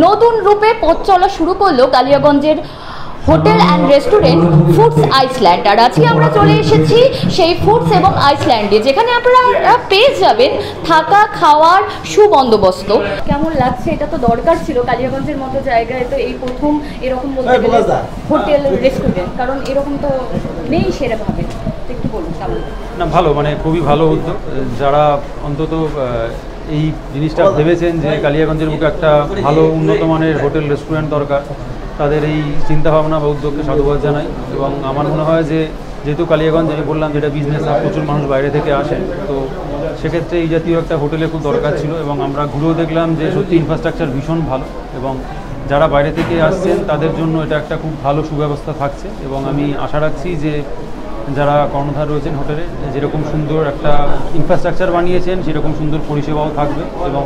নতুন রূপে পথ চলা শুরু করলো কালিয়াগঞ্জের hotel and restaurant foods island. আর আজকে আমরা চলে এসেছি সেই ফুডস এবং আইসল্যান্ডে, যেখানে আপনারা পেয়ে যাবেন থাকা খাওয়ার সুবন্দোবস্ত। কেমন লাগছে? এটা তো দরকার ছিল কালিয়াগঞ্জের মতো জায়গায়, তো এই প্রথম এরকম বলতে গেলে হোটেল রেস্টুরেন্ট, কারণ এরকম তো নেই সেরকমভাবে। একটু বলুন কেমন? না, ভালো, মানে খুবই ভালো উদ্যোগ। যারা অন্তত এই জিনিসটা ভেবেছেন যে কালিয়াগঞ্জের বুকে একটা ভালো উন্নত মানের হোটেল রেস্টুরেন্ট দরকার, তাদের এই চিন্তাভাবনা বা উদ্যোগকে সাধুবাদ জানাই। এবং আমার মনে হয় যে যেহেতু কালিয়াগঞ্জ, আমি বললাম যেটা বিজনেস, আর প্রচুর মানুষ বাইরে থেকে আসেন, তো সেক্ষেত্রে এই জাতীয় একটা হোটেলে খুব দরকার ছিল। এবং আমরা ঘুরেও দেখলাম যে সত্যি ইনফ্রাস্ট্রাকচার ভীষণ ভালো, এবং যারা বাইরে থেকে আসছেন তাদের জন্য এটা একটা খুব ভালো সুব্যবস্থা থাকছে। এবং আমি আশা রাখছি যে যারা কর্ণধার রয়েছেন হোটেলে, যেরকম সুন্দর একটা ইনফ্রাস্ট্রাকচার বানিয়েছেন সেরকম সুন্দর পরিষেবাও থাকবে। এবং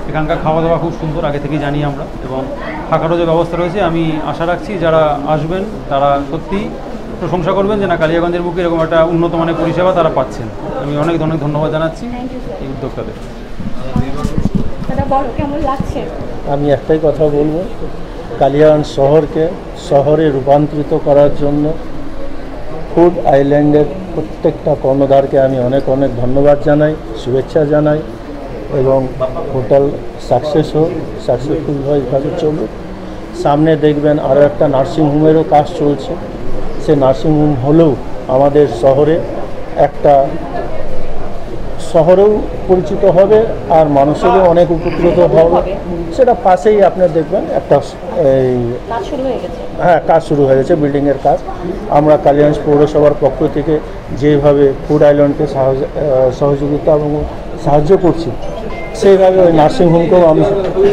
এখানকার খাওয়া দাওয়া খুব সুন্দর, আগে থেকেই জানি আমরা। এবং থাকারও যে ব্যবস্থা রয়েছে, আমি আশা রাখছি যারা আসবেন তারা সত্যি প্রশংসা করবেন যে না, কালিয়াগঞ্জের বুকে এরকম একটা উন্নত মানের পরিষেবা তারা পাচ্ছেন। আমি অনেক অনেক ধন্যবাদ জানাচ্ছি এই উদ্যোক্তাদের। কেমন লাগছে? আমি একটাই কথা বলবো, কালিয়াগঞ্জ শহরকে শহরে রূপান্তরিত করার জন্য ফুড আইল্যান্ডের প্রত্যেকটা কর্ণধারকে আমি অনেক অনেক ধন্যবাদ জানাই, শুভেচ্ছা জানাই। এবং হোটেল সাকসেসফুলভাবে কাজে চলুক। সামনে দেখবেন আরও একটা নার্সিংহোমেরও কাজ চলছে। সে নার্সিংহোম হলেও আমাদের শহরেও পরিচিত হবে আর মানুষেরও অনেক উপকৃত হবে। সেটা পাশেই আপনার দেখবেন একটা কাজ শুরু হয়ে গেছে, বিল্ডিংয়ের কাজ। আমরা কালিয়াগঞ্জ পৌরসভার পক্ষ থেকে যেভাবে ফুড আইল্যান্ডকে সহযোগিতা এবং সাহায্য করছি, সেইভাবে ওই নার্সিংহোমকেও আমি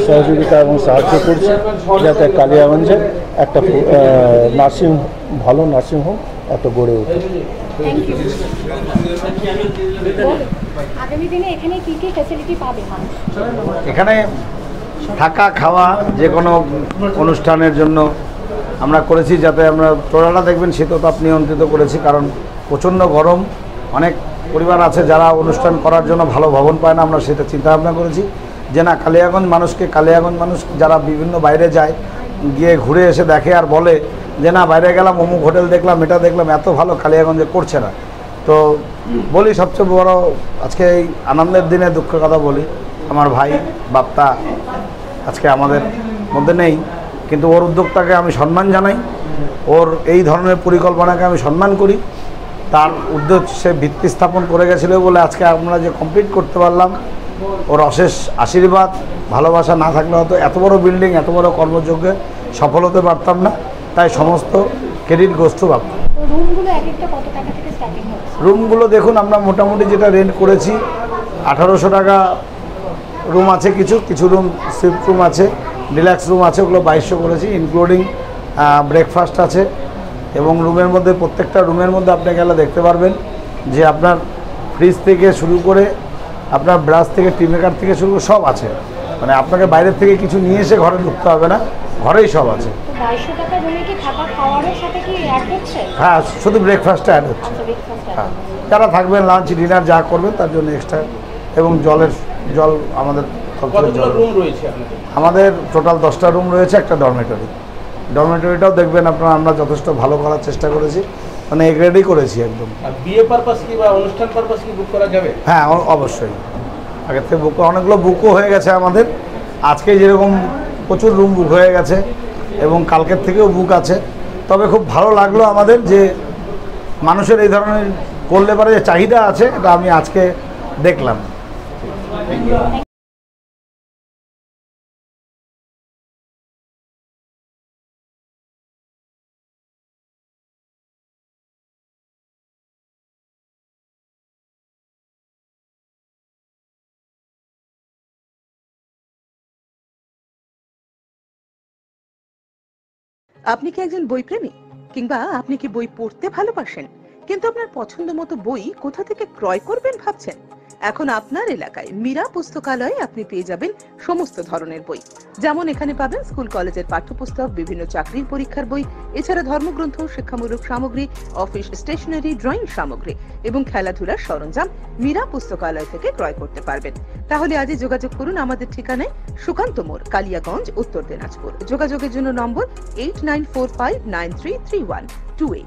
সহযোগিতা এবং সাহায্য করছি, যাতে কালিয়াগঞ্জে একটা ভালো নার্সিংহোম একটা গড়ে ওঠে। এখানে থাকা খাওয়া যে কোনো অনুষ্ঠানের জন্য আমরা করেছি, যাতে আমরা টোটালটা দেখবেন শীততাপ নিয়ন্ত্রিত করেছি, কারণ প্রচণ্ড গরম। অনেক পরিবার আছে যারা অনুষ্ঠান করার জন্য ভালো ভবন পায় না। আমরা সেটা চিন্তাভাবনা করেছি যে না, কালিয়াগঞ্জ মানুষ যারা বিভিন্ন বাইরে যায়, গিয়ে ঘুরে এসে দেখে আর বলে যে না, বাইরে গেলাম, অমুক হোটেল দেখলাম, এটা দেখলাম, এত ভালো কালিয়াগঞ্জে করছে না। তো বলি, সবচেয়ে বড় আজকে এই আনন্দের দিনে দুঃখের কথা বলি, আমার ভাই বাপ্তা আজকে আমাদের মধ্যে নেই, কিন্তু ওর উদ্যোগটাকে আমি সম্মান জানাই, ওর এই ধরনের পরিকল্পনাকে আমি সম্মান করি। তার উদ্যোগ সে ভিত্তি স্থাপন করে গেছিলো বলে আজকে আমরা যে কমপ্লিট করতে পারলাম, ওর অশেষ আশীর্বাদ ভালোবাসা না থাকলে হয়তো এত বড় বিল্ডিং, এত বড় কর্মযজ্ঞে সফল হতে পারতাম না। তাই সমস্ত ক্রেডিট গোস টু বাপ্তা। রুমগুলো দেখুন, আমরা মোটামুটি যেটা রেন্ট করেছি 1800 টাকা রুম আছে, কিছু রুম সুইট রুম আছে, ডিলাক্স রুম আছে, ওগুলো 2200 করেছি, ইনক্লুডিং ব্রেকফাস্ট আছে। এবং রুমের মধ্যে প্রত্যেকটা রুমের মধ্যে আপনি গেলে দেখতে পারবেন যে আপনার ফ্রিজ থেকে শুরু করে আপনার ব্রাশ থেকে টি মেকার থেকে শুরু করে সব আছে। মানে আপনাকে বাইরের থেকে কিছু নিয়ে এসে ঘরে ঢুকতে হবে না, ঘরেই সব আছে। হ্যাঁ, শুধু ব্রেকফাস্টটা অ্যাড হচ্ছে। হ্যাঁ, যারা থাকবেন লাঞ্চ ডিনার যা করবেন তার জন্য এক্সট্রা। এবং জল আমাদের টোটাল 10টা রুম রয়েছে, একটা ডরমেটরিটাও দেখবেন আপনারা, আমরা যথেষ্ট ভালো করার চেষ্টা করেছি, মানে এ গ্রেডই করেছি একদম। বিয়ে পারপাস কি বা অনুষ্ঠান পারপাস কি বুক করা যাবে? হ্যাঁ, অবশ্যই। আগের থেকে অনেকগুলো বুকও হয়ে গেছে আমাদের। আজকে যেরকম প্রচুর রুম বুক হয়ে গেছে এবং কালকের থেকেও বুক আছে। তবে খুব ভালো লাগলো আমাদের যে মানুষের এই ধরনের করলে পারে যে চাহিদা আছে, এটা আমি আজকে দেখলাম। আপনি কি একজন বই প্রেমী, কিংবা আপনি কি বই পড়তে ভালোবাসেন, কিন্তু আপনার পছন্দ মতো বই কোথা থেকে ক্রয় করবেন ভাবছেন? এখন আপনার এলাকায় মীরা পুস্তকালয়ে আপনি পেয়ে যাবেন সমস্ত ধরনের বই। যেমন এখানে পাবেন স্কুল কলেজের পাঠ্যপুস্তক, বিভিন্ন চাকরির পরীক্ষার বই, এছাড়া ধর্মগ্রন্থ, শিক্ষামূলক সামগ্রী, অফিস স্টেশনারি, ড্রয়িং সামগ্রী এবং খেলাধুলার সরঞ্জাম মীরা পুস্তকালয় থেকে ক্রয় করতে পারবেন। তাহলে আজই যোগাযোগ করুন আমাদের ঠিকানায় সুকান্ত মোড়, কালিয়াগঞ্জ, উত্তর দিনাজপুর। যোগাযোগের জন্য নম্বর 8945933128।